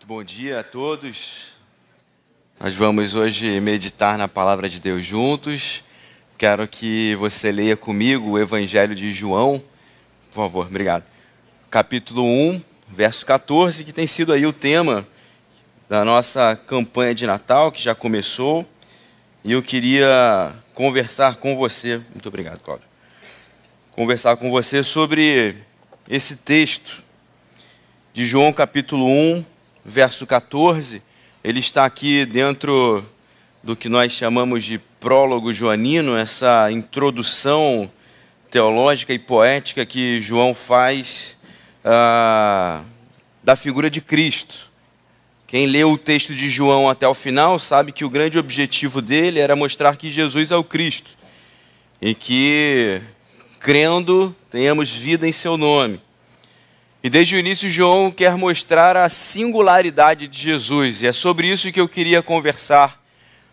Muito bom dia a todos. Nós vamos hoje meditar na palavra de Deus juntos. Quero que você leia comigo o Evangelho de João, por favor, obrigado. Capítulo 1, verso 14, que tem sido aí o tema da nossa campanha de Natal, que já começou. E eu queria conversar com você, muito obrigado, Cláudio, conversar com você sobre esse texto de João capítulo 1, verso 14, ele está aqui dentro do que nós chamamos de prólogo joanino, essa introdução teológica e poética que João faz da figura de Cristo. Quem leu o texto de João até o final sabe que o grande objetivo dele era mostrar que Jesus é o Cristo e que, crendo, tenhamos vida em seu nome. E desde o início, João quer mostrar a singularidade de Jesus. E é sobre isso que eu queria conversar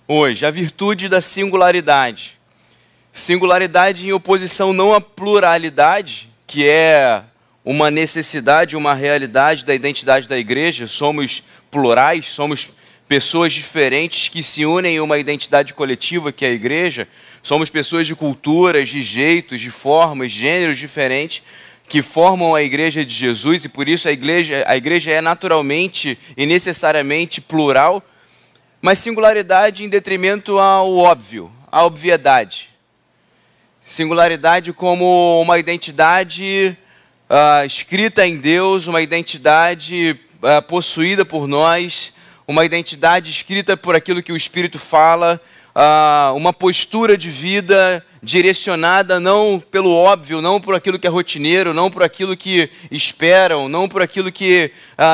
hoje. A virtude da singularidade. Singularidade em oposição não à pluralidade, que é uma necessidade, uma realidade da identidade da igreja. Somos plurais, somos pessoas diferentes que se unem em uma identidade coletiva, que é a igreja. Somos pessoas de culturas, de jeitos, de formas, gêneros diferentes, que formam a igreja de Jesus, e por isso a igreja é naturalmente e necessariamente plural, mas singularidade em detrimento ao óbvio, à obviedade. Singularidade como uma identidade escrita em Deus, uma identidade possuída por nós, uma identidade escrita por aquilo que o Espírito fala, uma postura de vida direcionada não pelo óbvio, não por aquilo que é rotineiro, não por aquilo que esperam, não por aquilo que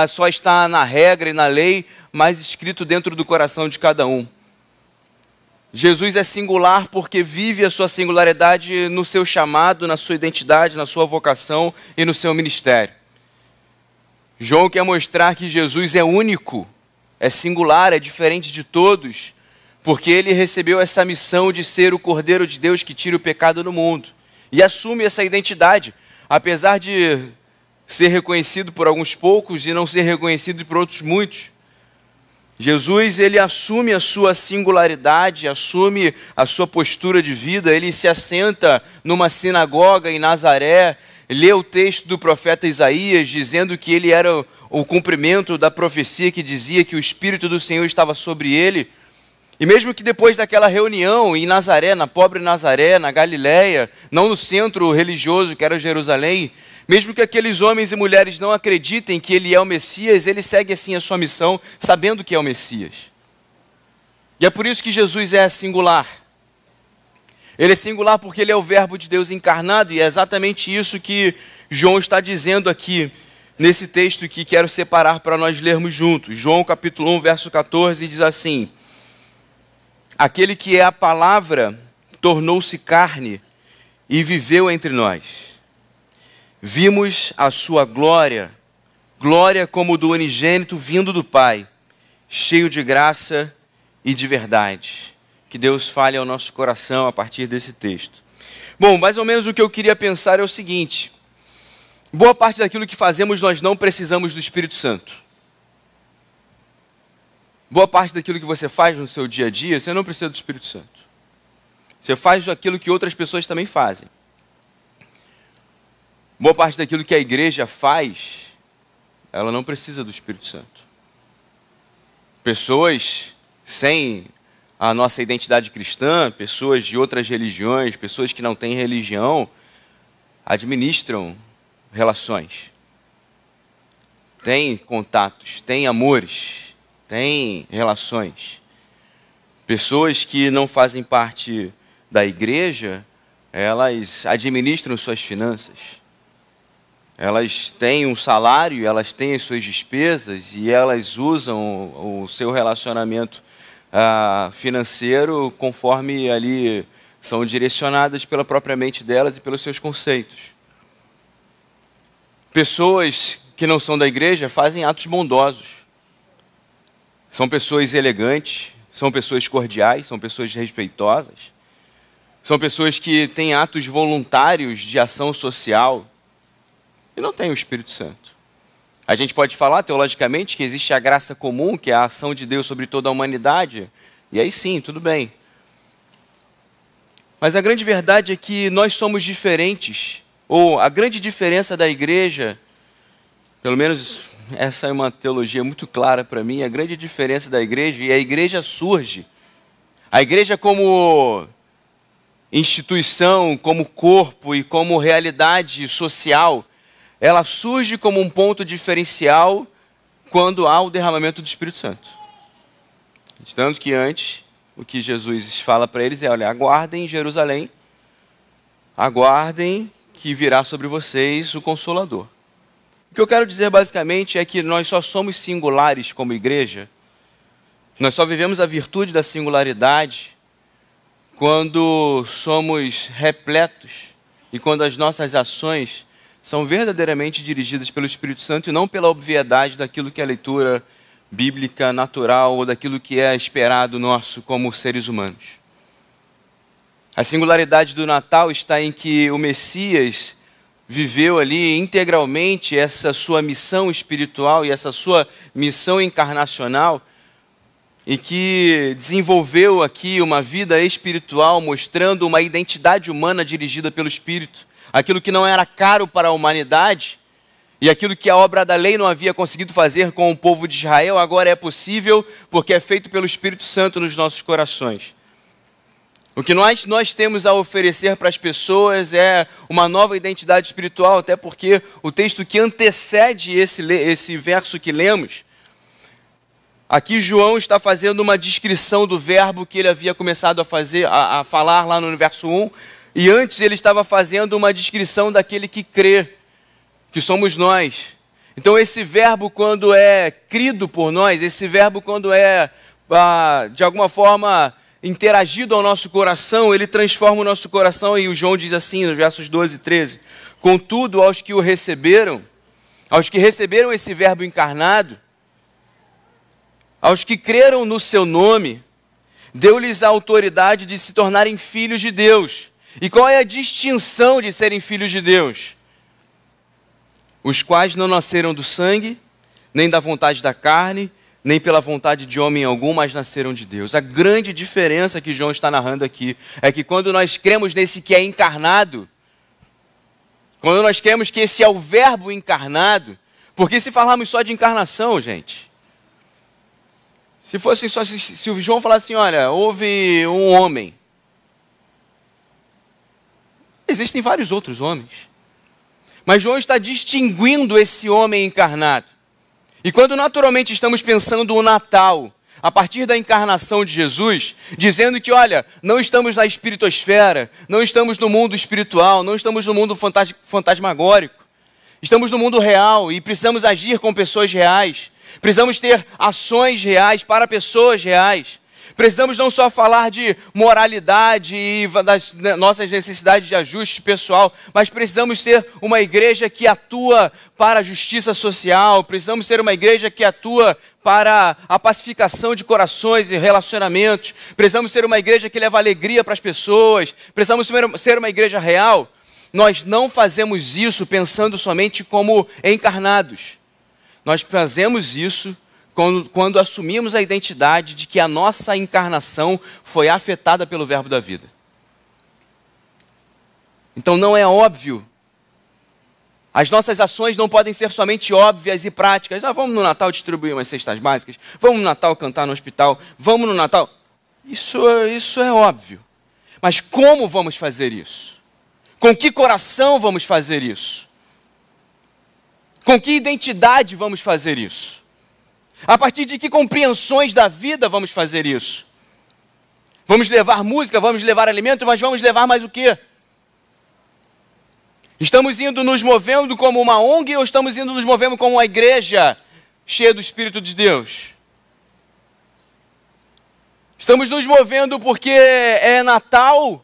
só está na regra e na lei, mas escrito dentro do coração de cada um. Jesus é singular porque vive a sua singularidade no seu chamado, na sua identidade, na sua vocação e no seu ministério. João quer mostrar que Jesus é único, é singular, é diferente de todos, porque ele recebeu essa missão de ser o Cordeiro de Deus que tira o pecado do mundo. E assume essa identidade, apesar de ser reconhecido por alguns poucos e não ser reconhecido por outros muitos. Jesus, ele assume a sua singularidade, assume a sua postura de vida, ele se assenta numa sinagoga em Nazaré, lê o texto do profeta Isaías, dizendo que ele era o cumprimento da profecia que dizia que o Espírito do Senhor estava sobre ele. E mesmo que depois daquela reunião em Nazaré, na pobre Nazaré, na Galiléia, não no centro religioso que era Jerusalém, mesmo que aqueles homens e mulheres não acreditem que ele é o Messias, ele segue assim a sua missão, sabendo que é o Messias. E é por isso que Jesus é singular. Ele é singular porque ele é o Verbo de Deus encarnado, e é exatamente isso que João está dizendo aqui, nesse texto que quero separar para nós lermos juntos. João capítulo 1, verso 14, diz assim: aquele que é a palavra tornou-se carne e viveu entre nós. Vimos a sua glória, glória como do unigênito vindo do Pai, cheio de graça e de verdade. Que Deus fale ao nosso coração a partir desse texto. Bom, mais ou menos o que eu queria pensar é o seguinte: boa parte daquilo que fazemos nós não precisamos do Espírito Santo. Boa parte daquilo que você faz no seu dia a dia, você não precisa do Espírito Santo. Você faz aquilo que outras pessoas também fazem. Boa parte daquilo que a igreja faz, ela não precisa do Espírito Santo. Pessoas sem a nossa identidade cristã, pessoas de outras religiões, pessoas que não têm religião, administram relações. Têm contatos, têm amores, têm relações. Pessoas que não fazem parte da igreja, elas administram suas finanças. Elas têm um salário, elas têm as suas despesas e elas usam o seu relacionamento financeiro conforme ali são direcionadas pela própria mente delas e pelos seus conceitos. Pessoas que não são da igreja fazem atos bondosos. São pessoas elegantes, são pessoas cordiais, são pessoas respeitosas. São pessoas que têm atos voluntários de ação social e não têm o Espírito Santo. A gente pode falar teologicamente que existe a graça comum, que é a ação de Deus sobre toda a humanidade, e aí sim, tudo bem. Mas a grande verdade é que nós somos diferentes, ou a grande diferença da igreja, pelo menos essa é uma teologia muito clara para mim, a grande diferença da igreja, e a igreja surge, a igreja como instituição, como corpo e como realidade social, ela surge como um ponto diferencial quando há o derramamento do Espírito Santo. Tanto que antes, o que Jesus fala para eles é, olha, aguardem em Jerusalém, aguardem que virá sobre vocês o Consolador. O que eu quero dizer basicamente é que nós só somos singulares como igreja, nós só vivemos a virtude da singularidade quando somos repletos e quando as nossas ações são verdadeiramente dirigidas pelo Espírito Santo e não pela obviedade daquilo que é a leitura bíblica natural ou daquilo que é esperado nosso como seres humanos. A singularidade do Natal está em que o Messias viveu ali integralmente essa sua missão espiritual e essa sua missão encarnacional e que desenvolveu aqui uma vida espiritual mostrando uma identidade humana dirigida pelo Espírito. Aquilo que não era caro para a humanidade e aquilo que a obra da lei não havia conseguido fazer com o povo de Israel, agora é possível porque é feito pelo Espírito Santo nos nossos corações. O que nós temos a oferecer para as pessoas é uma nova identidade espiritual, até porque o texto que antecede esse verso que lemos, aqui João está fazendo uma descrição do verbo que ele havia começado a falar lá no verso 1, e antes ele estava fazendo uma descrição daquele que crê, que somos nós. Então esse verbo quando é crido por nós, esse verbo quando é de alguma forma interagido ao nosso coração, ele transforma o nosso coração, e o João diz assim nos versos 12 e 13, contudo aos que o receberam, aos que receberam esse verbo encarnado, aos que creram no seu nome, deu-lhes a autoridade de se tornarem filhos de Deus. E qual é a distinção de serem filhos de Deus? Os quais não nasceram do sangue, nem da vontade da carne, nem pela vontade de homem algum, mas nasceram de Deus. A grande diferença que João está narrando aqui é que quando nós cremos nesse que é encarnado, quando nós cremos que esse é o verbo encarnado, porque se falarmos só de encarnação, gente, se fosse só, se o João falasse assim, olha, houve um homem, existem vários outros homens. Mas João está distinguindo esse homem encarnado. E quando naturalmente estamos pensando o Natal, a partir da encarnação de Jesus, dizendo que, olha, não estamos na espiritosfera, não estamos no mundo espiritual, não estamos no mundo fantasmagórico, estamos no mundo real e precisamos agir com pessoas reais, precisamos ter ações reais para pessoas reais. Precisamos não só falar de moralidade e das nossas necessidades de ajuste pessoal, mas precisamos ser uma igreja que atua para a justiça social, precisamos ser uma igreja que atua para a pacificação de corações e relacionamentos, precisamos ser uma igreja que leva alegria para as pessoas, precisamos ser uma igreja real. Nós não fazemos isso pensando somente como encarnados, nós fazemos isso quando assumimos a identidade de que a nossa encarnação foi afetada pelo verbo da vida. Então não é óbvio. As nossas ações não podem ser somente óbvias e práticas. Vamos no Natal distribuir umas cestas básicas, vamos no Natal cantar no hospital, vamos no Natal. Isso é óbvio. Mas como vamos fazer isso? Com que coração vamos fazer isso? Com que identidade vamos fazer isso? A partir de que compreensões da vida vamos fazer isso? Vamos levar música, vamos levar alimento, mas vamos levar mais o quê? Estamos indo nos movendo como uma ONG ou estamos indo nos movendo como uma igreja cheia do Espírito de Deus? Estamos nos movendo porque é Natal?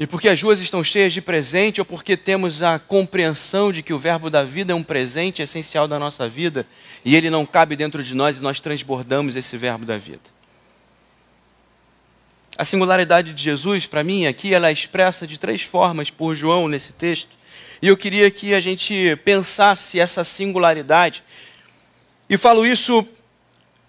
E porque as ruas estão cheias de presente, ou porque temos a compreensão de que o verbo da vida é um presente essencial da nossa vida, e ele não cabe dentro de nós e nós transbordamos esse verbo da vida. A singularidade de Jesus, para mim, aqui, ela é expressa de 3 formas por João nesse texto, E eu queria que a gente pensasse essa singularidade. E falo isso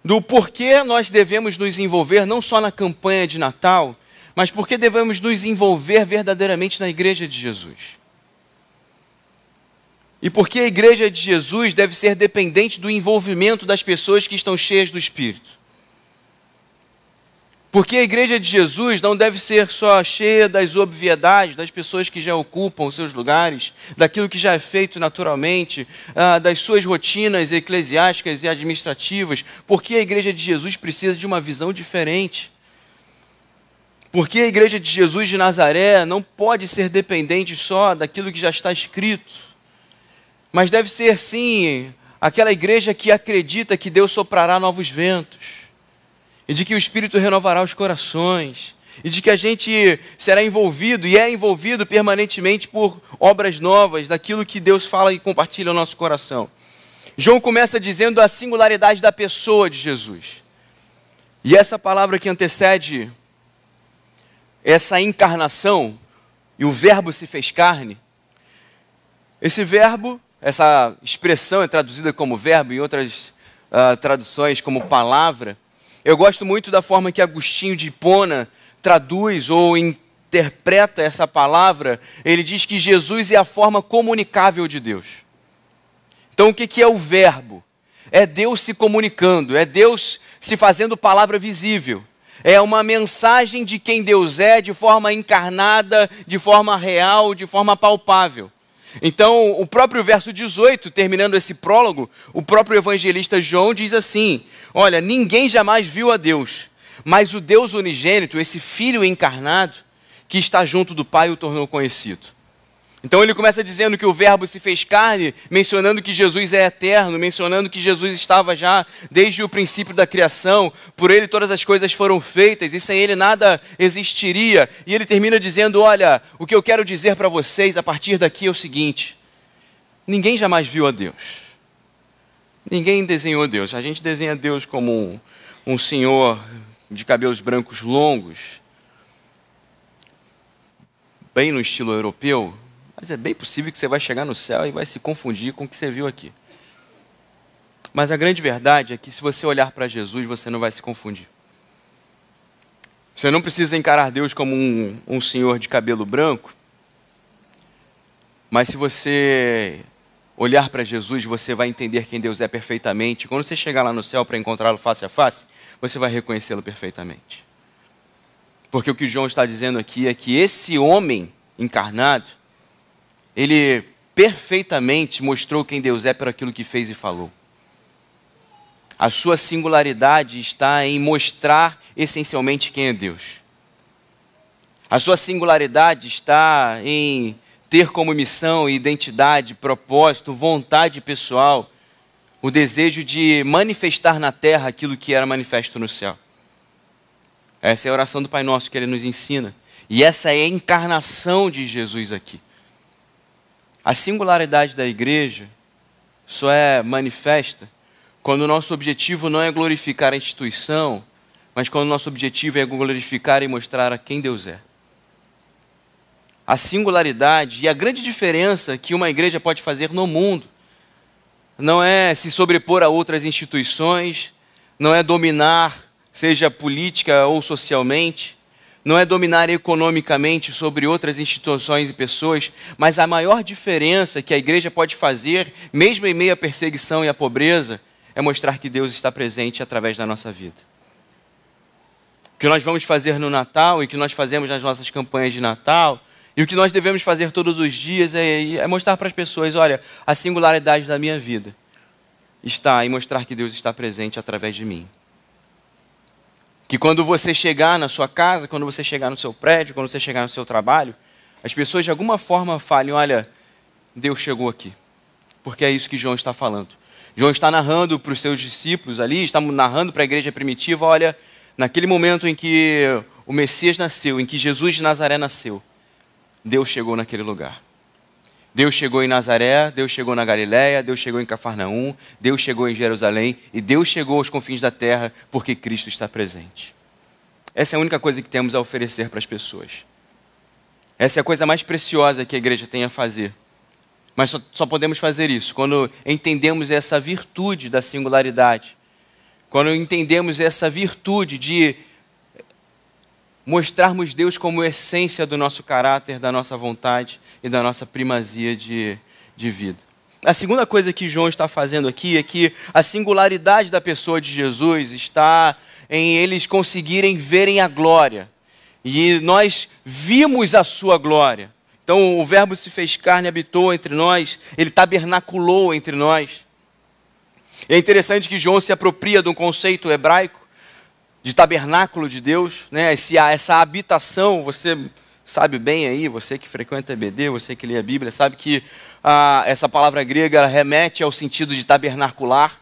do porquê nós devemos nos envolver não só na campanha de Natal, mas porque devemos nos envolver verdadeiramente na igreja de Jesus. E porque a igreja de Jesus deve ser dependente do envolvimento das pessoas que estão cheias do Espírito. Porque a igreja de Jesus não deve ser só cheia das obviedades, das pessoas que já ocupam os seus lugares, daquilo que já é feito naturalmente, das suas rotinas eclesiásticas e administrativas. Porque a igreja de Jesus precisa de uma visão diferente. Porque a igreja de Jesus de Nazaré não pode ser dependente só daquilo que já está escrito. Mas deve ser, sim, aquela igreja que acredita que Deus soprará novos ventos, e de que o Espírito renovará os corações, e de que a gente será envolvido, e é envolvido permanentemente por obras novas, daquilo que Deus fala e compartilha no nosso coração. João começa dizendo a singularidade da pessoa de Jesus. E essa palavra que antecede essa encarnação, e o verbo se fez carne, esse verbo, essa expressão é traduzida como verbo, em outras traduções como palavra. Eu gosto muito da forma que Agostinho de Hipona traduz ou interpreta essa palavra. Ele diz que Jesus é a forma comunicável de Deus. Então o que é o verbo? É Deus se comunicando, é Deus se fazendo palavra visível. É uma mensagem de quem Deus é, de forma encarnada, de forma real, de forma palpável. Então, o próprio verso 18, terminando esse prólogo, o próprio evangelista João diz assim: olha, ninguém jamais viu a Deus, mas o Deus unigênito, esse Filho encarnado, que está junto do Pai, o tornou conhecido. Então ele começa dizendo que o verbo se fez carne, mencionando que Jesus é eterno, mencionando que Jesus estava já desde o princípio da criação, por ele todas as coisas foram feitas e sem ele nada existiria. E ele termina dizendo, olha, o que eu quero dizer para vocês a partir daqui é o seguinte: ninguém jamais viu a Deus. Ninguém desenhou Deus. A gente desenha Deus como um senhor de cabelos brancos longos, bem no estilo europeu. Mas é bem possível que você vai chegar no céu e vai se confundir com o que você viu aqui. Mas a grande verdade é que se você olhar para Jesus, você não vai se confundir. Você não precisa encarar Deus como um senhor de cabelo branco, mas se você olhar para Jesus, você vai entender quem Deus é perfeitamente. Quando você chegar lá no céu para encontrá-lo face a face, você vai reconhecê-lo perfeitamente. Porque o que João está dizendo aqui é que esse homem encarnado, ele perfeitamente mostrou quem Deus é por aquilo que fez e falou. A sua singularidade está em mostrar essencialmente quem é Deus. A sua singularidade está em ter como missão, identidade, propósito, vontade pessoal, o desejo de manifestar na terra aquilo que era manifesto no céu. Essa é a oração do Pai Nosso que ele nos ensina. E essa é a encarnação de Jesus aqui. A singularidade da igreja só é manifesta quando o nosso objetivo não é glorificar a instituição, mas quando o nosso objetivo é glorificar e mostrar a quem Deus é. A singularidade e a grande diferença que uma igreja pode fazer no mundo não é se sobrepor a outras instituições, não é dominar, seja política ou socialmente, não é dominar economicamente sobre outras instituições e pessoas, mas a maior diferença que a igreja pode fazer, mesmo em meio à perseguição e à pobreza, é mostrar que Deus está presente através da nossa vida. O que nós vamos fazer no Natal e o que nós fazemos nas nossas campanhas de Natal, e o que nós devemos fazer todos os dias é mostrar para as pessoas, olha, a singularidade da minha vida está em mostrar que Deus está presente através de mim. Que quando você chegar na sua casa, quando você chegar no seu prédio, quando você chegar no seu trabalho, as pessoas de alguma forma falem, olha, Deus chegou aqui. Porque é isso que João está falando. João está narrando para os seus discípulos ali, está narrando para a igreja primitiva, olha, naquele momento em que o Messias nasceu, em que Jesus de Nazaré nasceu, Deus chegou naquele lugar. Deus chegou em Nazaré, Deus chegou na Galileia, Deus chegou em Cafarnaum, Deus chegou em Jerusalém e Deus chegou aos confins da terra porque Cristo está presente. Essa é a única coisa que temos a oferecer para as pessoas. Essa é a coisa mais preciosa que a igreja tem a fazer. Mas só podemos fazer isso quando entendemos essa virtude da singularidade. Quando entendemos essa virtude de mostrarmos Deus como essência do nosso caráter, da nossa vontade e da nossa primazia de vida. A segunda coisa que João está fazendo aqui é que a singularidade da pessoa de Jesus está em eles conseguirem verem a glória. E nós vimos a sua glória. Então o Verbo se fez carne, habitou entre nós, ele tabernaculou entre nós. É interessante que João se apropria de um conceito hebraico de tabernáculo de Deus, né? Essa habitação. Você sabe bem aí, você que frequenta a EBD, você que lê a Bíblia, sabe que essa palavra grega ela remete ao sentido de tabernacular,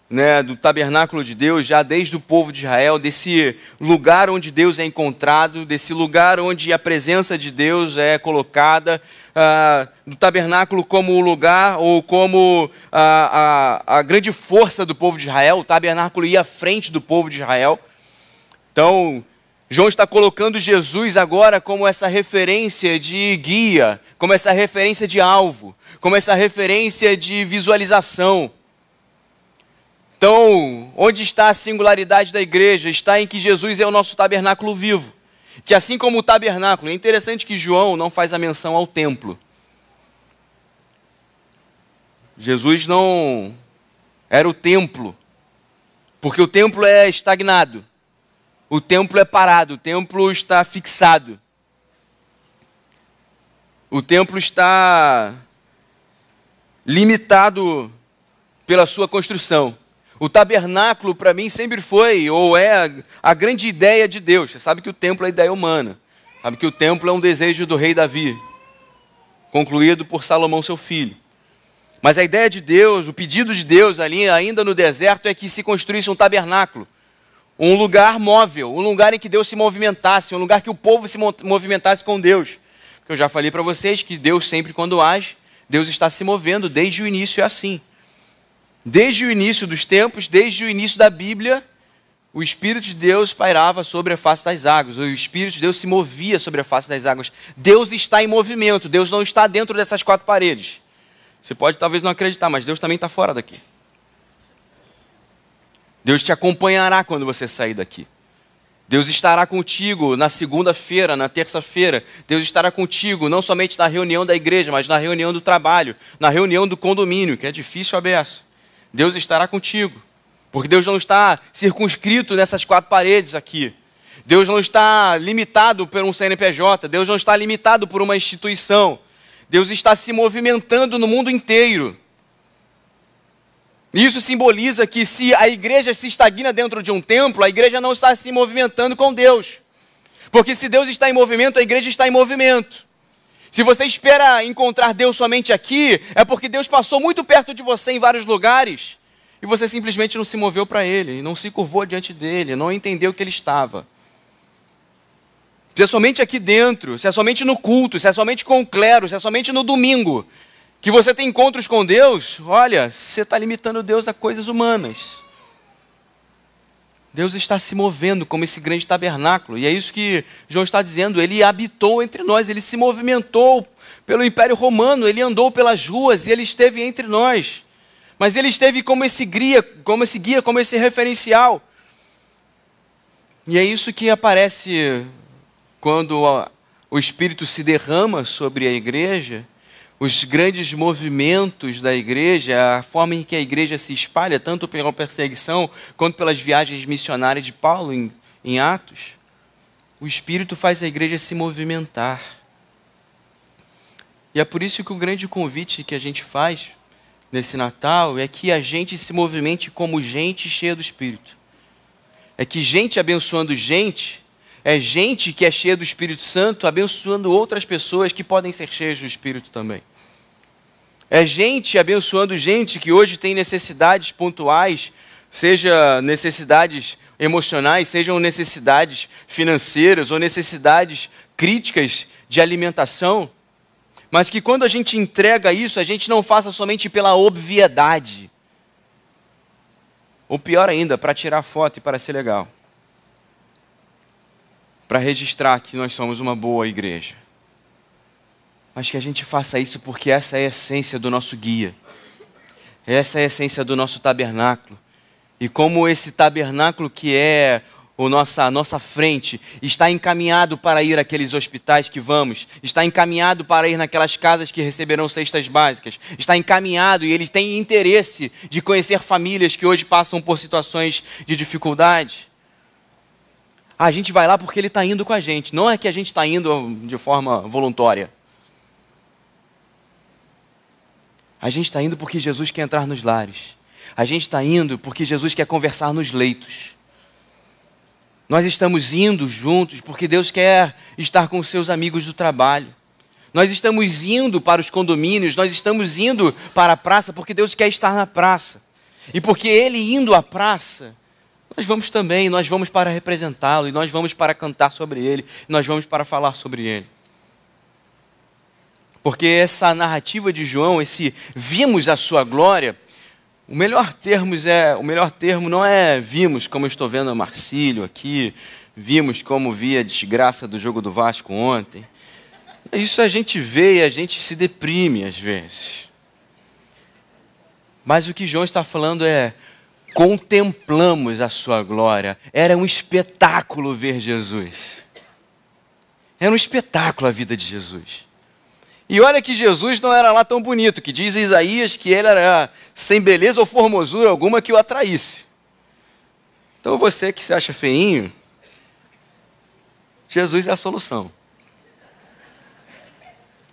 né? Do tabernáculo de Deus, já desde o povo de Israel, desse lugar onde Deus é encontrado, desse lugar onde a presença de Deus é colocada, do tabernáculo como o lugar ou como a grande força do povo de Israel. O tabernáculo ia à frente do povo de Israel. Então, João está colocando Jesus agora como essa referência de guia, como essa referência de alvo, como essa referência de visualização. Então, onde está a singularidade da igreja? Está em que Jesus é o nosso tabernáculo vivo. Que assim como o tabernáculo, é interessante que João não faz a menção ao templo. Jesus não era o templo, porque o templo é estagnado. O templo é parado, o templo está fixado. O templo está limitado pela sua construção. O tabernáculo, para mim, sempre foi, ou é, a grande ideia de Deus. Você sabe que o templo é a ideia humana. Sabe que o templo é um desejo do rei Davi, concluído por Salomão, seu filho. Mas a ideia de Deus, o pedido de Deus ali, ainda no deserto, é que se construísse um tabernáculo. Um lugar móvel, um lugar em que Deus se movimentasse, um lugar que o povo se movimentasse com Deus. Porque eu já falei para vocês que Deus sempre quando age, Deus está se movendo, desde o início é assim. Desde o início dos tempos, desde o início da Bíblia, o Espírito de Deus pairava sobre a face das águas, o Espírito de Deus se movia sobre a face das águas. Deus está em movimento, Deus não está dentro dessas quatro paredes. Você pode talvez não acreditar, mas Deus também está fora daqui. Deus te acompanhará quando você sair daqui. Deus estará contigo na segunda-feira, na terça-feira. Deus estará contigo não somente na reunião da igreja, mas na reunião do trabalho, na reunião do condomínio, que é difícil a beça. Deus estará contigo, porque Deus não está circunscrito nessas quatro paredes aqui. Deus não está limitado por um CNPJ, Deus não está limitado por uma instituição. Deus está se movimentando no mundo inteiro. Isso simboliza que se a igreja se estagna dentro de um templo, a igreja não está se movimentando com Deus. Porque se Deus está em movimento, a igreja está em movimento. Se você espera encontrar Deus somente aqui, é porque Deus passou muito perto de você em vários lugares e você simplesmente não se moveu para Ele, não se curvou diante dEle, não entendeu que Ele estava. Se é somente aqui dentro, se é somente no culto, se é somente com o clero, se é somente no domingo que você tem encontros com Deus, olha, você está limitando Deus a coisas humanas. Deus está se movendo como esse grande tabernáculo, e é isso que João está dizendo. Ele habitou entre nós, ele se movimentou pelo Império Romano, ele andou pelas ruas e ele esteve entre nós. Mas ele esteve como esse guia, como esse referencial. E é isso que aparece quando o Espírito se derrama sobre a igreja. Os grandes movimentos da igreja, a forma em que a igreja se espalha, tanto pela perseguição, quanto pelas viagens missionárias de Paulo em Atos, o Espírito faz a igreja se movimentar. E é por isso que o grande convite que a gente faz nesse Natal é que a gente se movimente como gente cheia do Espírito. É que gente abençoando gente, é gente que é cheia do Espírito Santo, abençoando outras pessoas que podem ser cheias do Espírito também. É gente abençoando gente que hoje tem necessidades pontuais, seja necessidades emocionais, sejam necessidades financeiras ou necessidades críticas de alimentação, mas que quando a gente entrega isso, a gente não faça somente pela obviedade, ou pior ainda, para tirar foto e para ser legal, para registrar que nós somos uma boa igreja. mas que a gente faça isso porque essa é a essência do nosso guia. Essa é a essência do nosso tabernáculo. E como esse tabernáculo que é a nossa frente está encaminhado para ir àqueles hospitais que vamos, está encaminhado para ir naquelas casas que receberão cestas básicas, está encaminhado e eles têm interesse de conhecer famílias que hoje passam por situações de dificuldade. A gente vai lá porque ele está indo com a gente, não é que a gente está indo de forma voluntária. A gente está indo porque Jesus quer entrar nos lares. A gente está indo porque Jesus quer conversar nos leitos. Nós estamos indo juntos porque Deus quer estar com os seus amigos do trabalho. Nós estamos indo para os condomínios, nós estamos indo para a praça porque Deus quer estar na praça. E porque Ele indo à praça, nós vamos também, nós vamos para representá-lo, e nós vamos para cantar sobre Ele, e nós vamos para falar sobre Ele. Porque essa narrativa de João, esse vimos a sua glória, o melhor termo não é vimos, como eu estou vendo o Marcílio aqui, vimos como vi a desgraça do jogo do Vasco ontem. Isso a gente vê e a gente se deprime às vezes. Mas o que João está falando é, contemplamos a sua glória. Era um espetáculo ver Jesus. Era um espetáculo a vida de Jesus. E olha que Jesus não era lá tão bonito, que diz Isaías que ele era sem beleza ou formosura alguma que o atraísse. Então você que se acha feinho, Jesus é a solução.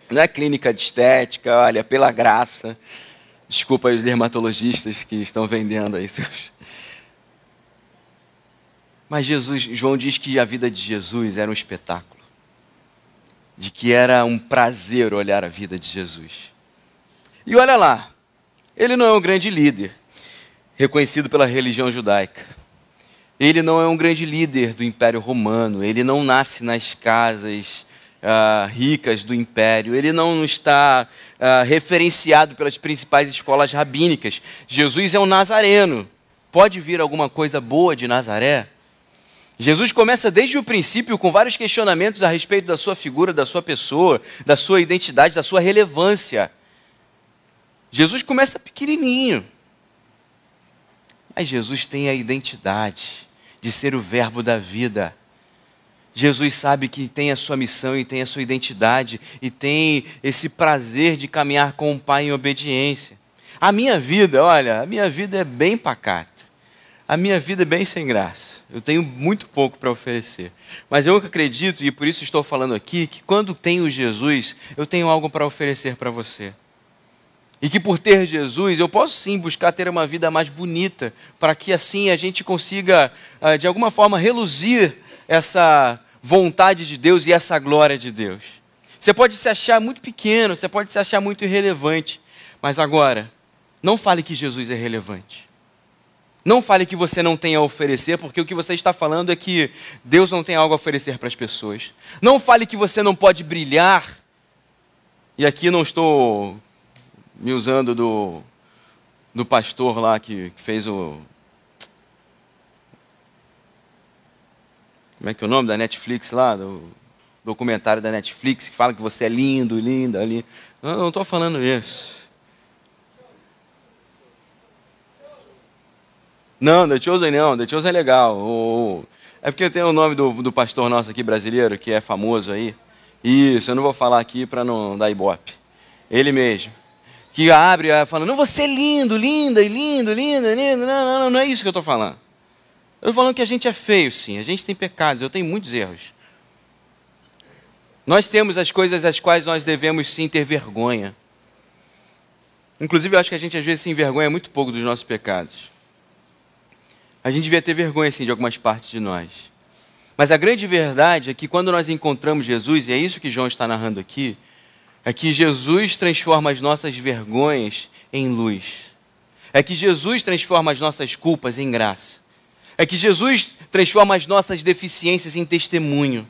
Não é clínica de estética, olha, pela graça. Desculpa aí os dermatologistas que estão vendendo aí seus... Mas João diz que a vida de Jesus era um espetáculo. De que era um prazer olhar a vida de Jesus. E olha lá, ele não é um grande líder, reconhecido pela religião judaica. Ele não é um grande líder do Império Romano, ele não nasce nas casas ricas do Império, ele não está referenciado pelas principais escolas rabínicas. Jesus é um nazareno. Pode vir alguma coisa boa de Nazaré? Jesus começa desde o princípio com vários questionamentos a respeito da sua figura, da sua pessoa, da sua identidade, da sua relevância. Jesus começa pequenininho. Mas Jesus tem a identidade de ser o verbo da vida. Jesus sabe que tem a sua missão e tem a sua identidade e tem esse prazer de caminhar com o Pai em obediência. A minha vida, olha, a minha vida é bem pacata. A minha vida é bem sem graça. Eu tenho muito pouco para oferecer. Mas eu acredito, e por isso estou falando aqui, que quando tenho Jesus, eu tenho algo para oferecer para você. E que por ter Jesus, eu posso sim buscar ter uma vida mais bonita, para que assim a gente consiga, de alguma forma, reluzir essa vontade de Deus e essa glória de Deus. Você pode se achar muito pequeno, você pode se achar muito irrelevante, mas agora, não fale que Jesus é relevante. Não fale que você não tem a oferecer, porque o que você está falando é que Deus não tem algo a oferecer para as pessoas. Não fale que você não pode brilhar. E aqui não estou me usando do pastor lá que fez o... Como é que é o nome da Netflix lá? Do documentário da Netflix, que fala que você é lindo, linda, ali. Não estou falando isso. Não, The Chosen não, The Chosen é legal. É porque tem o nome do pastor nosso aqui brasileiro, que é famoso aí. Isso, eu não vou falar aqui para não dar ibope. Ele mesmo. Que abre falando, não, você é lindo, linda, e lindo, linda, linda. Não é isso que eu estou falando. Eu estou falando que a gente é feio, sim. A gente tem pecados, eu tenho muitos erros. Nós temos as coisas às quais nós devemos sim ter vergonha. Inclusive, eu acho que a gente às vezes se envergonha muito pouco dos nossos pecados. A gente devia ter vergonha, sim, de algumas partes de nós. Mas a grande verdade é que quando nós encontramos Jesus, e é isso que João está narrando aqui, é que Jesus transforma as nossas vergonhas em luz. É que Jesus transforma as nossas culpas em graça. É que Jesus transforma as nossas deficiências em testemunho.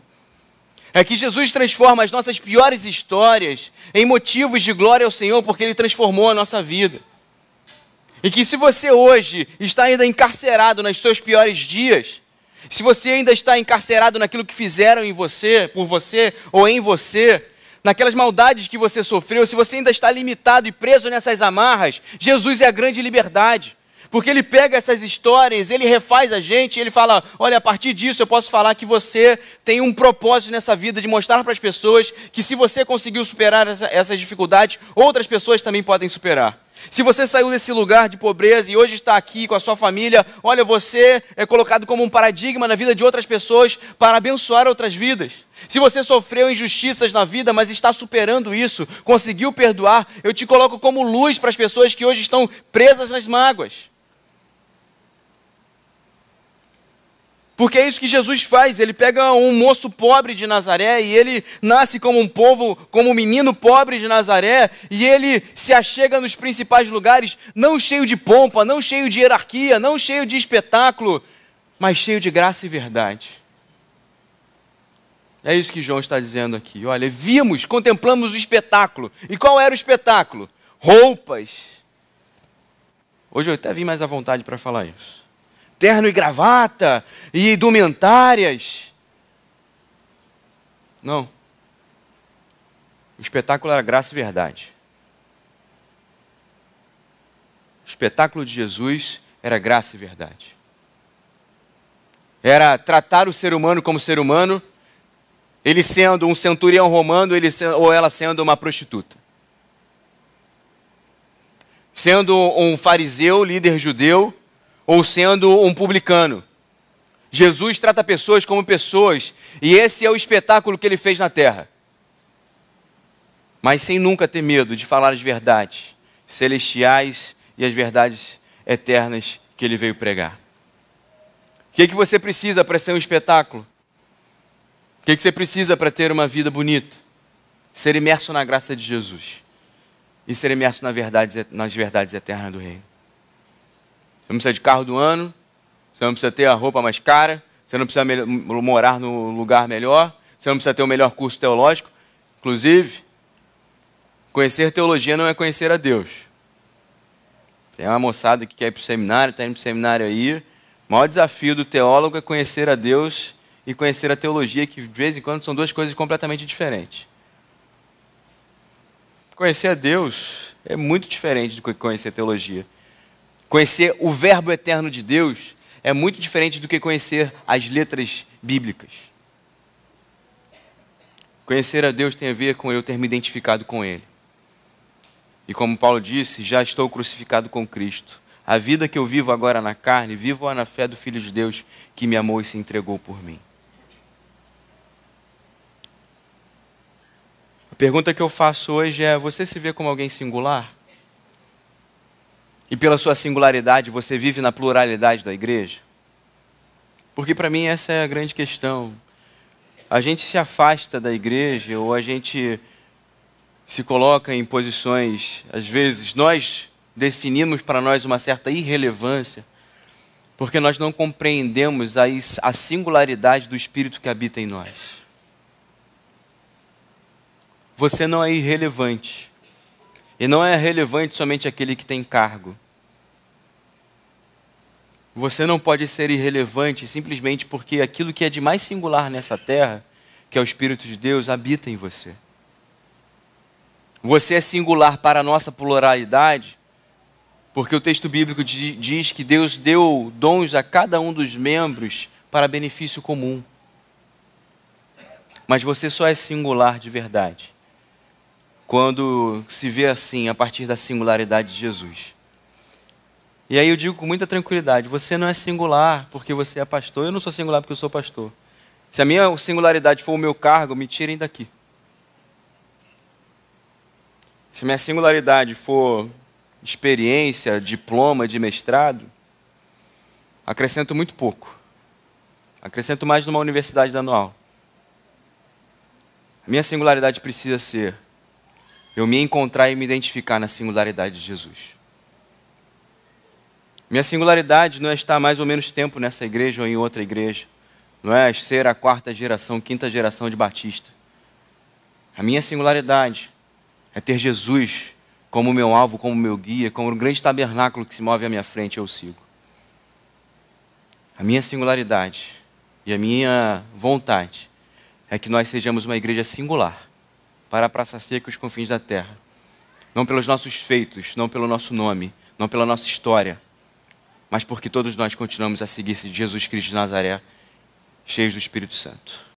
É que Jesus transforma as nossas piores histórias em motivos de glória ao Senhor, porque Ele transformou a nossa vida. E que se você hoje está ainda encarcerado nos seus piores dias, se você ainda está encarcerado naquilo que fizeram em você, por você ou em você, naquelas maldades que você sofreu, se você ainda está limitado e preso nessas amarras, Jesus é a grande liberdade. Porque Ele pega essas histórias, Ele refaz a gente, Ele fala, olha, a partir disso eu posso falar que você tem um propósito nessa vida de mostrar para as pessoas que se você conseguiu superar essas dificuldades, outras pessoas também podem superar. Se você saiu desse lugar de pobreza e hoje está aqui com a sua família, olha, você é colocado como um paradigma na vida de outras pessoas para abençoar outras vidas. Se você sofreu injustiças na vida, mas está superando isso, conseguiu perdoar, eu te coloco como luz para as pessoas que hoje estão presas nas mágoas. Porque é isso que Jesus faz, Ele pega um moço pobre de Nazaré e ele nasce como um povo, como um menino pobre de Nazaré, e ele se achega nos principais lugares, não cheio de pompa, não cheio de hierarquia, não cheio de espetáculo, mas cheio de graça e verdade. É isso que João está dizendo aqui. Olha, vimos, contemplamos o espetáculo. E qual era o espetáculo? Roupas. Hoje eu até vim mais à vontade para falar isso. Terno e gravata, e indumentárias. Não. O espetáculo era graça e verdade. O espetáculo de Jesus era graça e verdade. Era tratar o ser humano como ser humano, ele sendo um centurião romano, ou ela sendo uma prostituta. Sendo um fariseu, líder judeu, ou sendo um publicano. Jesus trata pessoas como pessoas, e esse é o espetáculo que Ele fez na terra. Mas sem nunca ter medo de falar as verdades celestiais e as verdades eternas que Ele veio pregar. O que você precisa para ser um espetáculo? O que você precisa para ter uma vida bonita? Ser imerso na graça de Jesus e ser imerso nas verdades eternas do reino. Você não precisa de carro do ano, você não precisa ter a roupa mais cara, você não precisa morar no lugar melhor, você não precisa ter o melhor curso teológico. Inclusive, conhecer teologia não é conhecer a Deus. Tem uma moçada que quer ir para o seminário, está indo para o seminário aí. O maior desafio do teólogo é conhecer a Deus e conhecer a teologia, que de vez em quando são duas coisas completamente diferentes. Conhecer a Deus é muito diferente do que conhecer teologia. Conhecer o verbo eterno de Deus é muito diferente do que conhecer as letras bíblicas. Conhecer a Deus tem a ver com eu ter me identificado com Ele. E como Paulo disse, já estou crucificado com Cristo. A vida que eu vivo agora na carne, vivo-a na fé do Filho de Deus que me amou e se entregou por mim. A pergunta que eu faço hoje é, você se vê como alguém singular? E pela sua singularidade, você vive na pluralidade da igreja? Porque para mim essa é a grande questão. A gente se afasta da igreja ou a gente se coloca em posições, às vezes nós definimos para nós uma certa irrelevância, porque nós não compreendemos a singularidade do Espírito que habita em nós. Você não é irrelevante. E não é relevante somente aquele que tem cargo. Você não pode ser irrelevante simplesmente porque aquilo que é de mais singular nessa terra, que é o Espírito de Deus, habita em você. Você é singular para a nossa pluralidade, porque o texto bíblico diz que Deus deu dons a cada um dos membros para benefício comum. Mas você só é singular de verdade quando se vê assim, a partir da singularidade de Jesus. E aí eu digo com muita tranquilidade, você não é singular porque você é pastor, eu não sou singular porque eu sou pastor. Se a minha singularidade for o meu cargo, me tirem daqui. Se a minha singularidade for experiência, diploma de mestrado, acrescento muito pouco. Acrescento mais numa universidade dando aula. A minha singularidade precisa ser eu me encontrar e me identificar na singularidade de Jesus. Minha singularidade não é estar mais ou menos tempo nessa igreja ou em outra igreja. Não é ser a quarta geração, quinta geração de batista. A minha singularidade é ter Jesus como meu alvo, como meu guia, como um grande tabernáculo que se move à minha frente e eu sigo. A minha singularidade e a minha vontade é que nós sejamos uma igreja singular, para a praça seca e os confins da terra. Não pelos nossos feitos, não pelo nosso nome, não pela nossa história, mas porque todos nós continuamos a seguir esse Jesus Cristo de Nazaré, cheios do Espírito Santo.